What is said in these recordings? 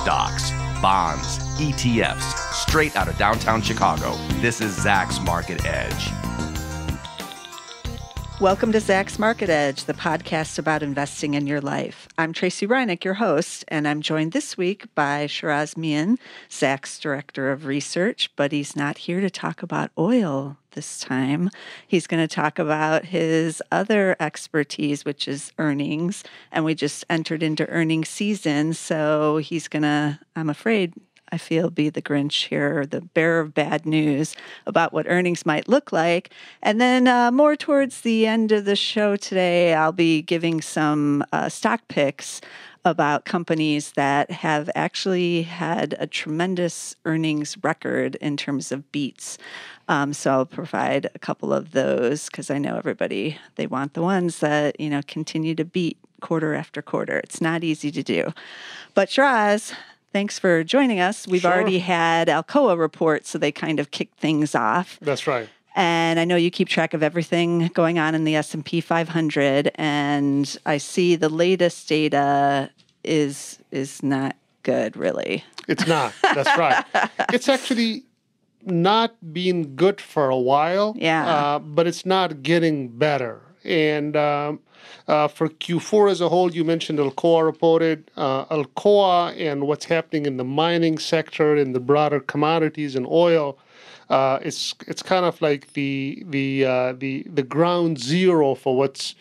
Stocks, bonds, ETFs, straight out of downtown Chicago. This is Zacks Market Edge. Welcome to Zacks Market Edge, the podcast about investing in your life. I'm Tracey Ryniec, your host, and I'm joined this week by Sheraz Mian, Zacks Director of Research, but he's not here to talk about oil this time. He's going to talk about his other expertise, which is earnings, and we just entered into earnings season, so he's going to, I feel, be the Grinch here, the bearer of bad news about what earnings might look like. And then more towards the end of the show today, I'll be giving some stock picks about companies that have actually had a tremendous earnings record in terms of beats. So I'll provide a couple of those because I know everybody, they want the ones that, continue to beat quarter after quarter. It's not easy to do. But Sheraz, thanks for joining us. We've already had Alcoa report, so they kind of kicked things off. That's right. And I know you keep track of everything going on in the S&P 500, and I see the latest data is not good, really. It's not. That's right. It's actually not been good for a while. Yeah. But it's not getting better. And for Q4 as a whole, you mentioned Alcoa reported. Alcoa and what's happening in the mining sector, in the broader commodities and oil, it's kind of like the ground zero for what's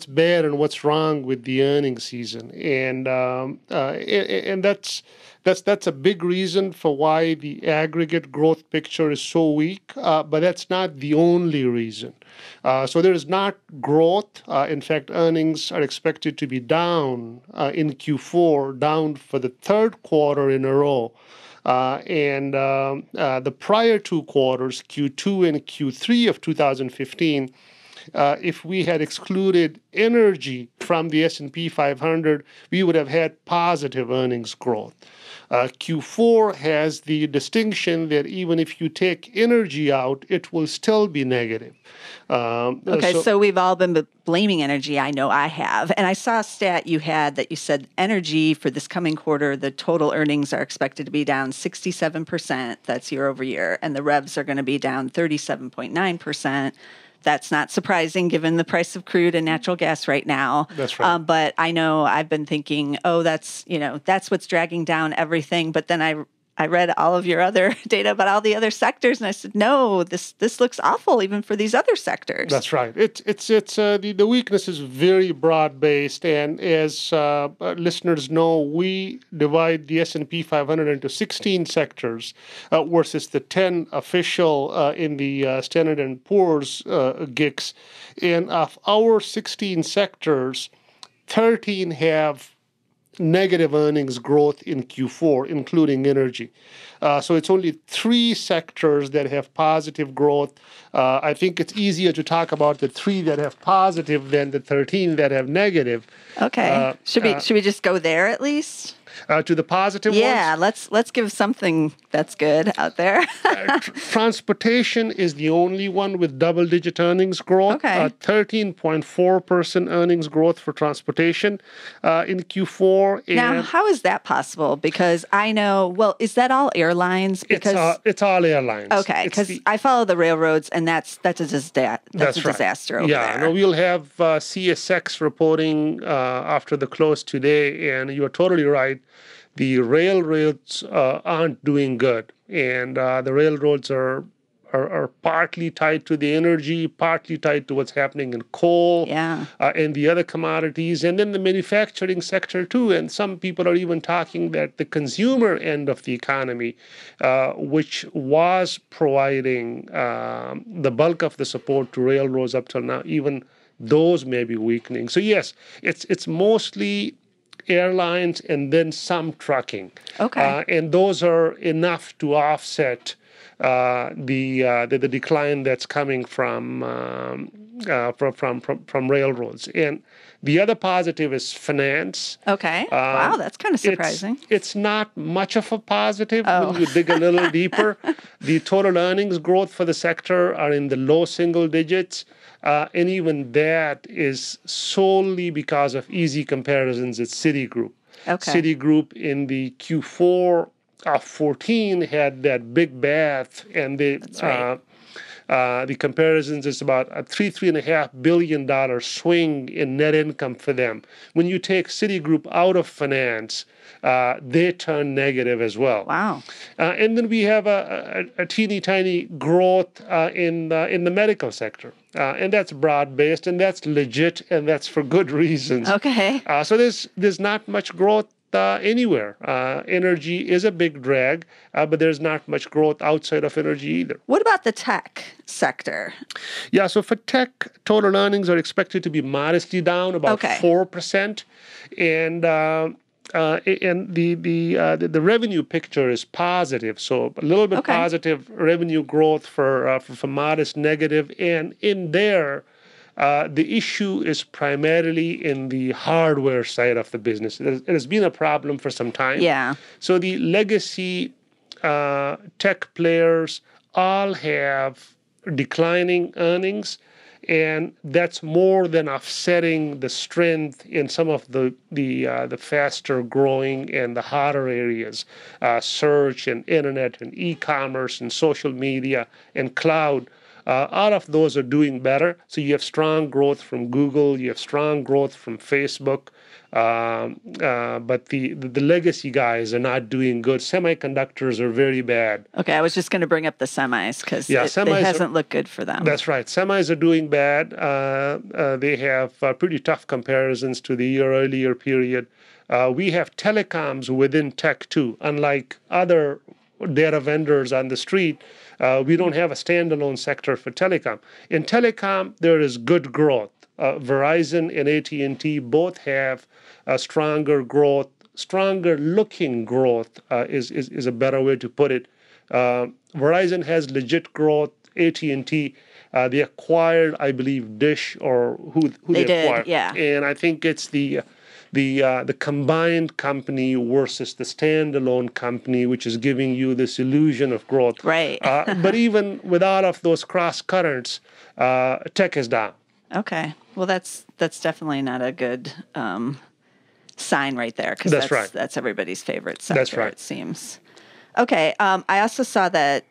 bad and what's wrong with the earnings season, and that's a big reason for why the aggregate growth picture is so weak. But that's not the only reason. So there is not growth. In fact, earnings are expected to be down in Q4, down for the third quarter in a row. And the prior two quarters, Q2 and Q3 of 2015, if we had excluded energy from the S&P 500, we would have had positive earnings growth. Q4 has the distinction that even if you take energy out, it will still be negative. So we've all been blaming energy. I know I have. And I saw a stat you had that you said energy for this coming quarter, the total earnings are expected to be down 67%. That's year over year. And the revs are going to be down 37.9%. That's not surprising given the price of crude and natural gas right now. That's right. But I know I've been thinking, that's what's dragging down everything. But then I read all of your other data about all the other sectors, and I said, no, this looks awful even for these other sectors. That's right. The weakness is very broad based, and as listeners know, we divide the S&P 500 into 16 sectors versus the 10 official in the Standard & Poor's GICS. And of our 16 sectors, 13 have negative earnings growth in Q4, including energy. So it's only 3 sectors that have positive growth. I think it's easier to talk about the 3 that have positive than the 13 that have negative. Okay. Should we just go there at least? To the positive ones? Yeah, let's give something that's good out there. Transportation is the only one with double-digit earnings growth. Okay. 13.4% earnings growth for transportation in Q4. And now, how is that possible? Because I know, is that all airlines? Because it's all airlines. Okay, because I follow the railroads, and that's a disaster over there. No, we'll have CSX reporting after the close today, and you're totally right. The railroads aren't doing good, and the railroads are partly tied to the energy, partly tied to what's happening in coal and the other commodities, and then the manufacturing sector too. And some people are even talking that the consumer end of the economy, which was providing the bulk of the support to railroads up till now, even those may be weakening. So yes, it's mostly airlines and then some trucking. Okay. And those are enough to offset the decline that's coming from railroads. And the other positive is finance. Okay. Wow, that's kind of surprising. It's not much of a positive when you dig a little deeper. The total earnings growth for the sector are in the low single digits. And even that is solely because of easy comparisons at Citigroup. Okay. Citigroup in the Q4 of 14 had that big bath, and That's right. the comparisons is about a $3.5 billion swing in net income for them. When you take Citigroup out of finance, they turn negative as well. Wow. And then we have a teeny tiny growth in the medical sector. And that's broad-based, and that's legit, and that's for good reasons. Okay. So there's not much growth anywhere. Energy is a big drag, but there's not much growth outside of energy either. What about the tech sector? Yeah, so for tech, total earnings are expected to be modestly down about 4%, and the revenue picture is positive, so a little bit positive revenue growth for modest negative, and in there. The issue is primarily in the hardware side of the business. It has been a problem for some time. Yeah. So the legacy tech players all have declining earnings, and that's more than offsetting the strength in some of the faster growing and the hotter areas, search and internet and e-commerce and social media and cloud. All of those are doing better. So you have strong growth from Google, you have strong growth from Facebook, but the legacy guys are not doing good. Semiconductors are very bad. Okay, I was just going to bring up the semis because it hasn't looked good for them. That's right. Semis are doing bad. They have pretty tough comparisons to the year earlier period. We have telecoms within tech too, unlike other data vendors on the street. We don't have a standalone sector for telecom. In telecom, there is good growth. Verizon and AT&T both have stronger growth, stronger looking growth is a better way to put it. Verizon has legit growth. AT&T, they acquired, I believe, Dish or who they acquired. Yeah. And I think it's the combined company versus the standalone company, which is giving you this illusion of growth. Right. But even with all of those cross currents, tech is down. Okay. Well, that's definitely not a good sign right there, because that's everybody's favorite sector. That's right. It seems. Okay. I also saw that.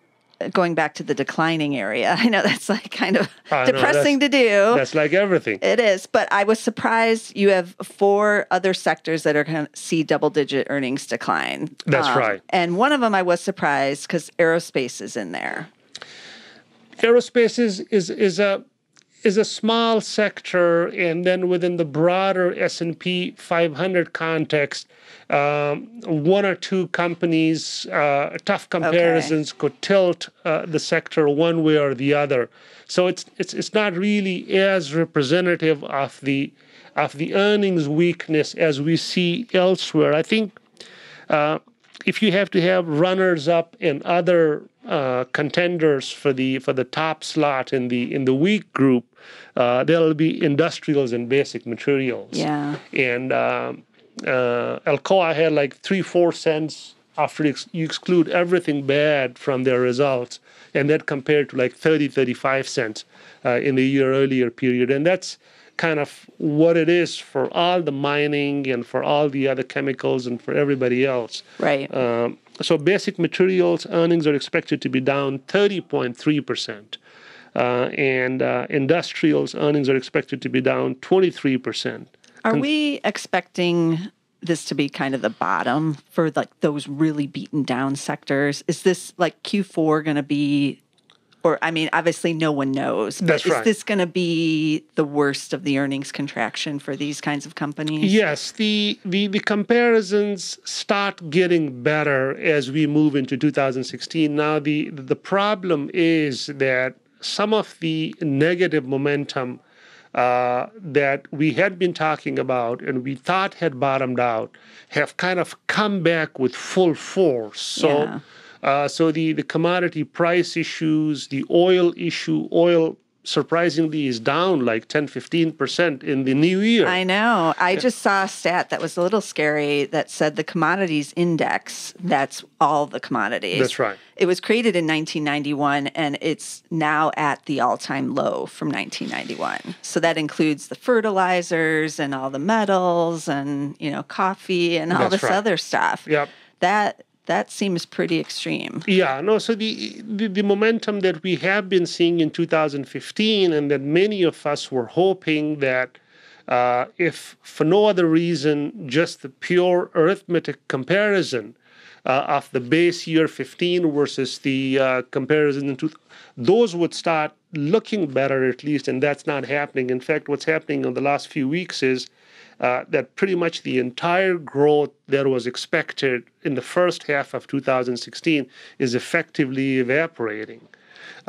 Going back to the declining area, I know that's like kind of depressing to do. That's like everything. It is, but I was surprised you have 4 other sectors that are going to see double-digit earnings decline. That's right. And one of them I was surprised because aerospace is in there. Aerospace is a small sector, and then within the broader S&P 500 context, one or two companies, tough comparisons could tilt the sector one way or the other. So it's not really as representative of the earnings weakness as we see elsewhere. I think if you have to have runners up in other contenders for the top slot in the weak group, there'll be industrials and basic materials. Yeah. And Alcoa had like 3-4 cents after you exclude everything bad from their results, and that compared to like 30-35 cents in the year earlier period. And that's kind of what it is for all the mining and for all the other chemicals and for everybody else. Right. So basic materials earnings are expected to be down 30.3%. And industrials earnings are expected to be down 23%. Are we expecting this to be kind of the bottom for like those really beaten down sectors? Is this like Q4 going to be, or I mean, obviously no one knows, but is this going to be the worst of the earnings contraction for these kinds of companies? Yes, the comparisons start getting better as we move into 2016. Now, the problem is that some of the negative momentum that we had been talking about and we thought had bottomed out have kind of come back with full force. So, so the commodity price issues, the oil issue, oil surprisingly is down like 10-15% in the new year. I know. I just saw a stat that was a little scary that said the commodities index, that's all the commodities. That's right. It was created in 1991, and it's now at the all-time low from 1991. So that includes the fertilizers and all the metals and, coffee and all this other stuff. Yep. That seems pretty extreme. Yeah, no, so the momentum that we have been seeing in 2015 and that many of us were hoping that if for no other reason, just the pure arithmetic comparison of the base year 15 versus the comparison in those would start looking better at least, and that's not happening. In fact, what's happening in the last few weeks is that pretty much the entire growth that was expected in the first half of 2016 is effectively evaporating.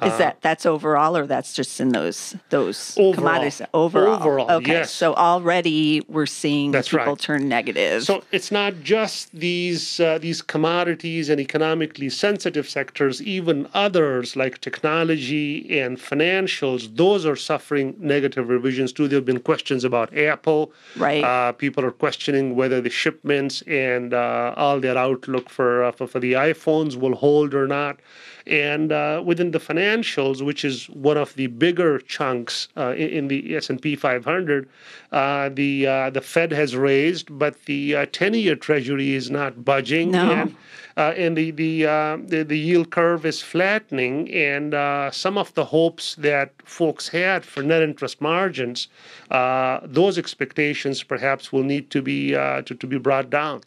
Is that's overall, or that's just in those overall, commodities? Overall. Okay. Yes. So already we're seeing people turn negative. So it's not just these commodities and economically sensitive sectors, even others like technology and financials, those are suffering negative revisions too. There have been questions about Apple. Right. People are questioning whether the shipments and all their outlook for the iPhones will hold or not. And within the financials, which is one of the bigger chunks in the S&P 500, the Fed has raised, but the 10-year Treasury is not budging. No. And the yield curve is flattening, and some of the hopes that folks had for net interest margins, those expectations perhaps will need to be brought down.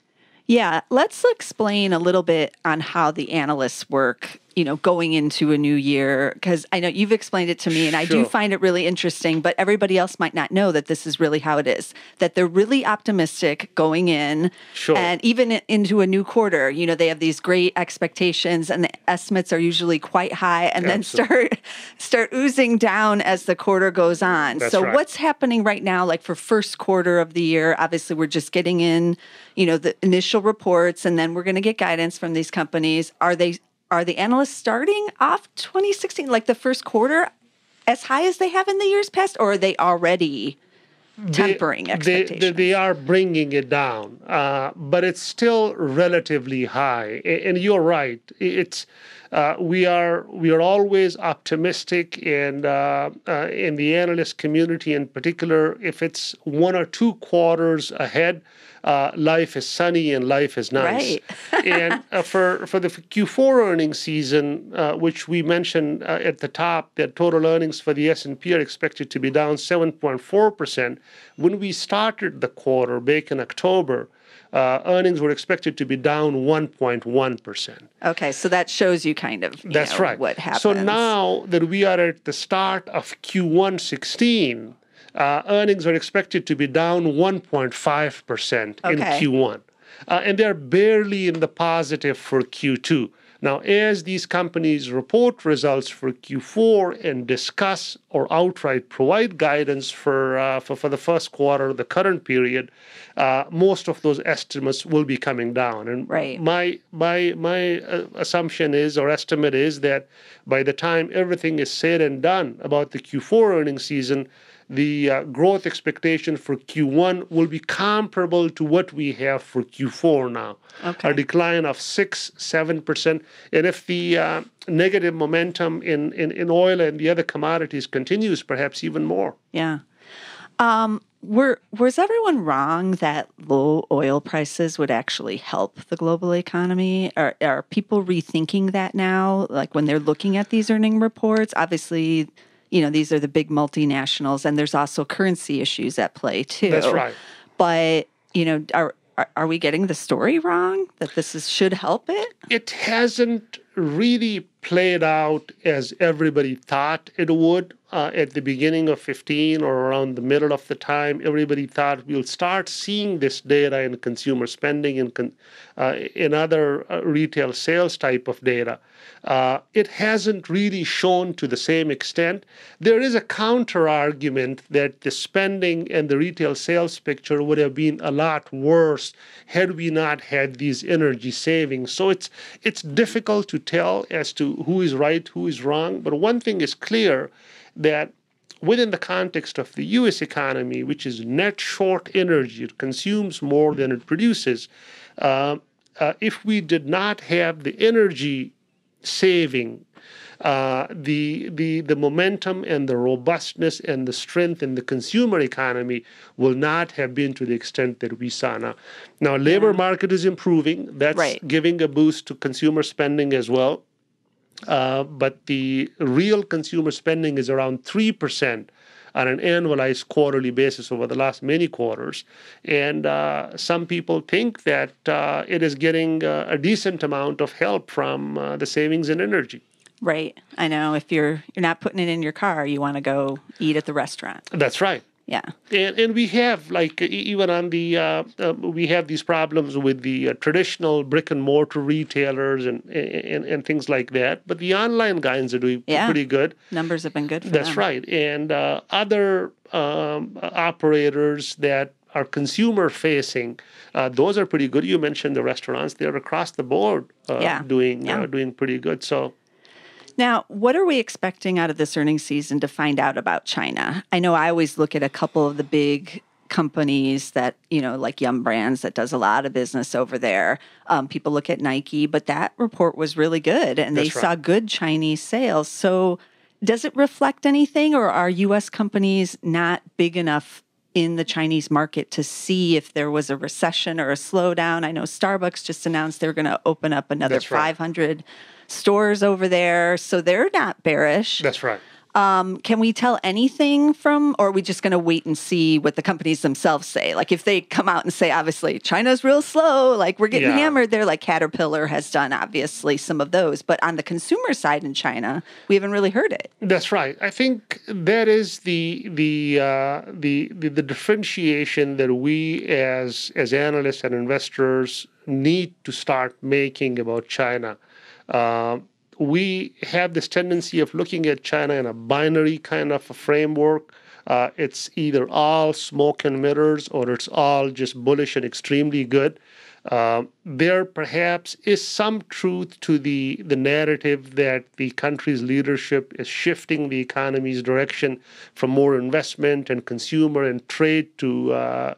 Yeah, let's explain a little bit on how the analysts work, going into a new year, because I know you've explained it to me, and I do find it really interesting, but everybody else might not know that this is really how it is, that they're really optimistic going in, and even into a new quarter, they have these great expectations, and the estimates are usually quite high, and then start oozing down as the quarter goes on. What's happening right now, like for first quarter of the year? Obviously, we're just getting in, the initial reports, and then we're going to get guidance from these companies. Are the analysts starting off 2016, like the first quarter, as high as they have in the years past, or are they already tempering expectations? They are bringing it down, but it's still relatively high. And you're right. It's we are always optimistic, and in the analyst community in particular, if it's 1 or 2 quarters ahead, life is sunny and life is nice. Right. And for the Q4 earnings season, which we mentioned at the top, that total earnings for the S&P are expected to be down 7.4%. When we started the quarter back in October, earnings were expected to be down 1.1%. Okay, so that shows you kind of That's right. What happens. So now that we are at the start of Q1 16, earnings are expected to be down 1.5% in Q1. And they're barely in the positive for Q2. Now, as these companies report results for Q4 and discuss or outright provide guidance for the first quarter, the current period, most of those estimates will be coming down. And my assumption is, or estimate is, that by the time everything is said and done about the Q4 earnings season, the growth expectation for Q1 will be comparable to what we have for Q4 now. A decline of 6-7%. And if the negative momentum in oil and the other commodities continues, perhaps even more. Yeah. Was everyone wrong that low oil prices would actually help the global economy? Are people rethinking that now, like when they're looking at these earning reports? Obviously, these are the big multinationals, and there's also currency issues at play too. That's right. But, are we getting the story wrong, that this should help it? It hasn't really played out as everybody thought it would at the beginning of 15 or around the middle of the time. Everybody thought we'll start seeing this data in consumer spending and in other retail sales type of data. It hasn't really shown to the same extent. There is a counter argument that the spending and the retail sales picture would have been a lot worse had we not had these energy savings. So it's difficult to tell as to who is right, who is wrong. But one thing is clear, that within the context of the U.S. economy, which is net short energy, it consumes more than it produces. If we did not have the energy saving, the momentum and the robustness and the strength in the consumer economy will not have been to the extent that we saw now. Now, labor market is improving. That's giving a boost to consumer spending as well. But the real consumer spending is around 3% on an annualized quarterly basis over the last many quarters. And some people think that it is getting a decent amount of help from the savings in energy. Right. I know. If you're not putting it in your car, you want to go eat at the restaurant. That's right. Yeah. And we have, like, even on the, we have these problems with the traditional brick and mortar retailers and things like that. But the online guys are doing pretty good. Numbers have been good for That's them. right. And other operators that are consumer facing, those are pretty good. You mentioned the restaurants. They're across the board doing pretty good. So. Now, what are we expecting out of this earnings season to find out about China? I know I always look at a couple of the big companies that, like Yum Brands that does a lot of business over there. People look at Nike, but that report was really good and they saw good Chinese sales. So does it reflect anything, or are U.S. companies not big enough in the Chinese market to see if there was a recession or a slowdown? I know Starbucks just announced they're going to open up another 500 stores over there, so they're not bearish. That's right. Can we tell anything from, or are we just going to wait and see what the companies themselves say? Like if they come out and say, obviously, China's real slow, like we're getting hammered there, like Caterpillar has done, obviously, some of those. But on the consumer side in China, we haven't really heard it. That's right. I think that is the differentiation that we as analysts and investors need to start making about China. We have this tendency of looking at China in a binary kind of a framework. It's either all smoke and mirrors or it's all just bullish and extremely good. There perhaps is some truth to the narrative that the country's leadership is shifting the economy's direction from more investment and consumer and trade to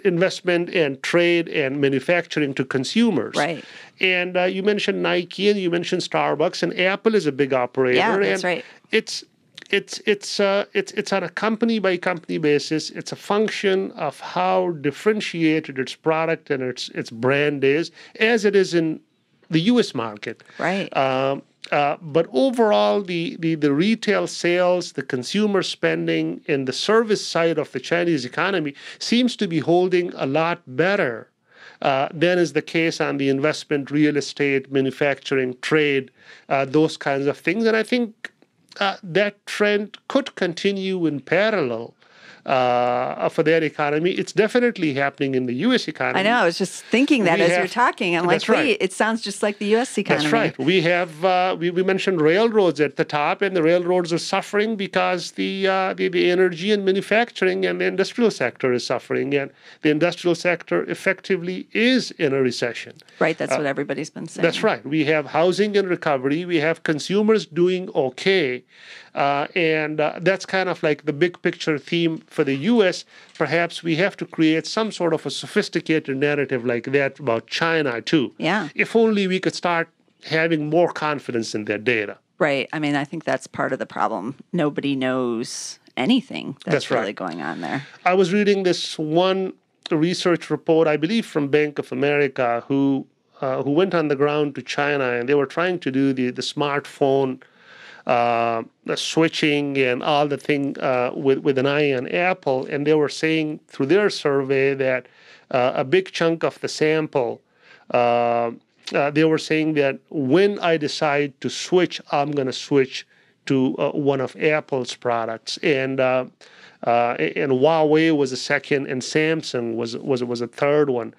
investment and trade and manufacturing to consumers. Right. And you mentioned Nike and you mentioned Starbucks, and Apple is a big operator. Yeah, that's and right. It's on a company by company basis. It's a function of how differentiated its product and its brand is, as it is in the U.S. market. Right. But overall, the retail sales, the consumer spending, and the service side of the Chinese economy seems to be holding a lot better than is the case on the investment, real estate, manufacturing, trade, those kinds of things. And I think that trend could continue in parallel for that economy. It's definitely happening in the U.S. economy. I know. I was just thinking that you're talking. I'm like, wait, it sounds just like the U.S. economy. That's right. We have we mentioned railroads at the top, and the railroads are suffering because the energy and manufacturing and the industrial sector is suffering, and the industrial sector effectively is in a recession. Right. That's what everybody's been saying. That's right. We have housing and recovery. We have consumers doing okay. And that's kind of like the big picture theme for the U.S. Perhaps we have to create some sort of a sophisticated narrative like that about China, too. Yeah. If only we could start having more confidence in their data. Right. I mean, I think that's part of the problem. Nobody knows anything that's really going on there. I was reading this one research report, I believe from Bank of America, who went on the ground to China, and they were trying to do the smartphone the switching and all the thing with an eye on Apple, and they were saying through their survey that a big chunk of the sample, they were saying that when I decide to switch, I'm going to switch to one of Apple's products, and Huawei was a second, and Samsung was a third one.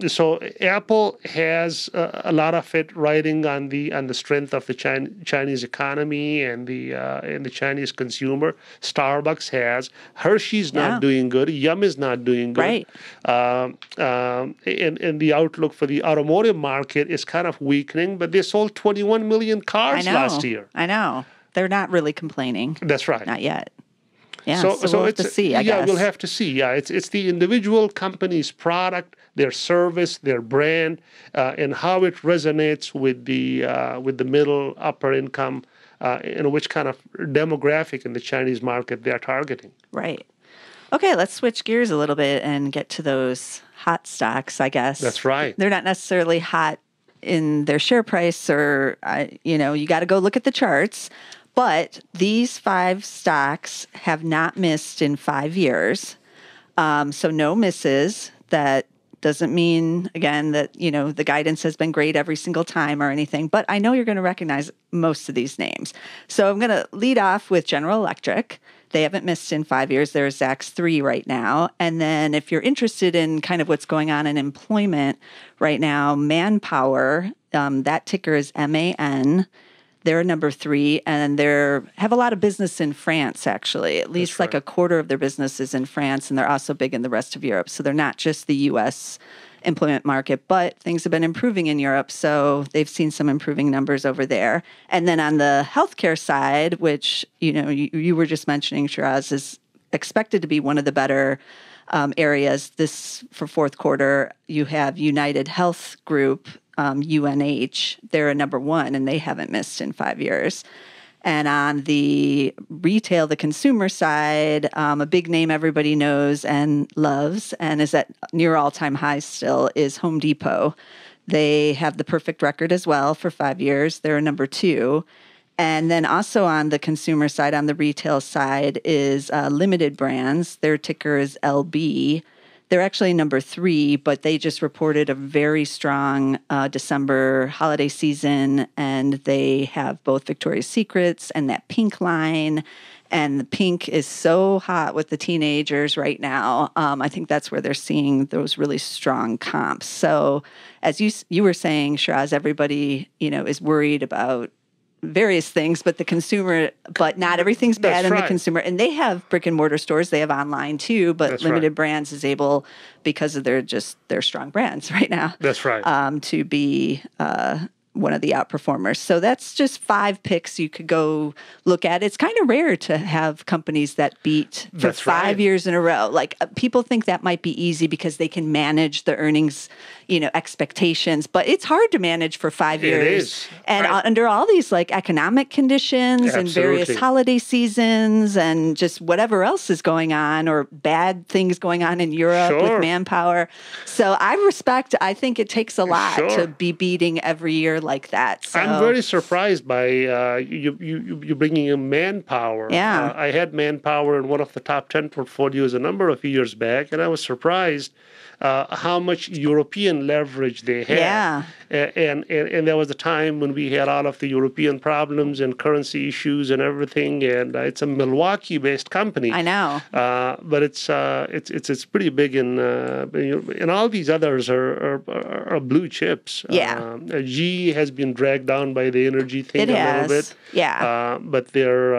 So Apple has a lot of it riding on the strength of the Chinese economy and the Chinese consumer. Starbucks has. Hershey's not doing good. Yum is not doing good. Right. And the outlook for the automotive market is kind of weakening. But they sold 21 million cars last year. I know. they're not really complaining. That's right. Not yet. Yeah, so we'll have to see, I guess. Yeah, we'll have to see. Yeah, it's the individual company's product, their service, their brand, and how it resonates with the middle, upper income, and which kind of demographic in the Chinese market they are targeting. Right. Okay, let's switch gears a little bit and get to those hot stocks, I guess. That's right. They're not necessarily hot in their share price or, you got to go look at the charts. But these 5 stocks have not missed in 5 years. So no misses. That doesn't mean, again, that, the guidance has been great every single time or anything. But I know you're going to recognize most of these names. So I'm going to lead off with General Electric. They haven't missed in 5 years. They're Zacks 3 right now. And then if you're interested in kind of what's going on in employment right now, Manpower, that ticker is MAN. They're number 3, and they have a lot of business in France, actually. At least like a quarter of their business is in France, and they're also big in the rest of Europe. So they're not just the U.S. employment market, but things have been improving in Europe. So they've seen some improving numbers over there. And then on the healthcare side, which, you were just mentioning, Sheraz, is expected to be one of the better areas this for fourth quarter. You have United Health Group, UNH. They're a number 1, and they haven't missed in 5 years. And on the retail, the consumer side, a big name everybody knows and loves and is at near all-time highs still is Home Depot. They have the perfect record as well for 5 years. They're a number 2. And then also on the consumer side, on the retail side, is Limited Brands. Their ticker is LB. They're actually number 3, but they just reported a very strong December holiday season, and they have both Victoria's Secrets and that pink line. And the pink is so hot with the teenagers right now. I think that's where they're seeing those really strong comps. So as you were saying, Sheraz, everybody is worried about various things, but the consumer, but not everything's bad in the consumer. And they have brick and mortar stores. They have online too, but Limited Brands is able, because of their strong brands right now. That's right. To be one of the outperformers. So that's just 5 picks you could go look at. It's kind of rare to have companies that beat for 5 years in a row. Like people think that might be easy because they can manage the earnings, expectations, but it's hard to manage for 5 years. It is. And under all these like economic conditions and various holiday seasons and just whatever else is going on or bad things going on in Europe with Manpower. So I think it takes a lot to be beating every year like that. So I'm very surprised by you bringing in Manpower. Yeah. I had Manpower in one of the top 10 portfolios a number of years back, and I was surprised how much European leverage they had. Yeah. And there was a time when we had all of the European problems and currency issues and everything, and it's a Milwaukee-based company. I know. But it's pretty big in and all these others are blue chips. Yeah. GE has been dragged down by the energy thing a little bit. Yeah. But their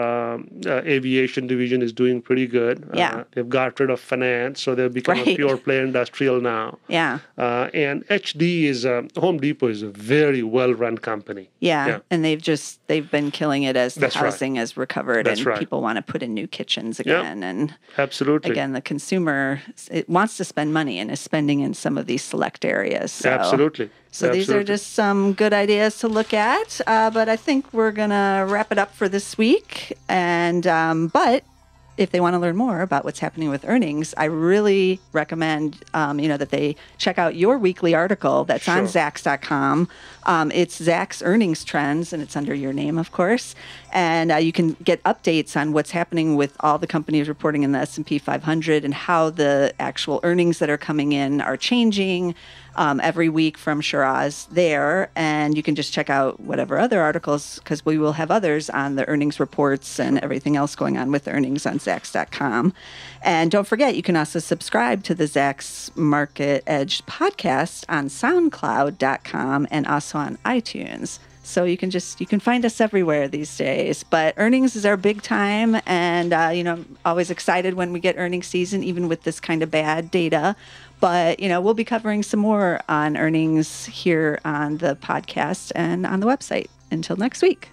aviation division is doing pretty good. Yeah. They've got rid of finance, so they've become a pure play industrial now. Yeah. And HD is Home Depot is a very well-run company. Yeah. And they've been killing it as the housing has recovered and people want to put in new kitchens again. And absolutely. Again, the consumer wants to spend money and is spending in some of these select areas. So. Absolutely. So these are just some good ideas to look at. But I think we're going to wrap it up for this week. And but if they want to learn more about what's happening with earnings, I really recommend, that they check out your weekly article that's on Zacks.com. It's Zacks Earnings Trends, and it's under your name, of course. And you can get updates on what's happening with all the companies reporting in the S&P 500 and how the actual earnings that are coming in are changing every week from Sheraz there. And you can just check out whatever other articles, because we will have others on the earnings reports and everything else going on with earnings on Zacks.com. And don't forget, you can also subscribe to the Zacks Market Edge podcast on SoundCloud.com and also on iTunes. So you can find us everywhere these days. But earnings is our big time, and I'm always excited when we get earnings season, even with this kind of bad data. But we'll be covering some more on earnings here on the podcast and on the website. Until next week.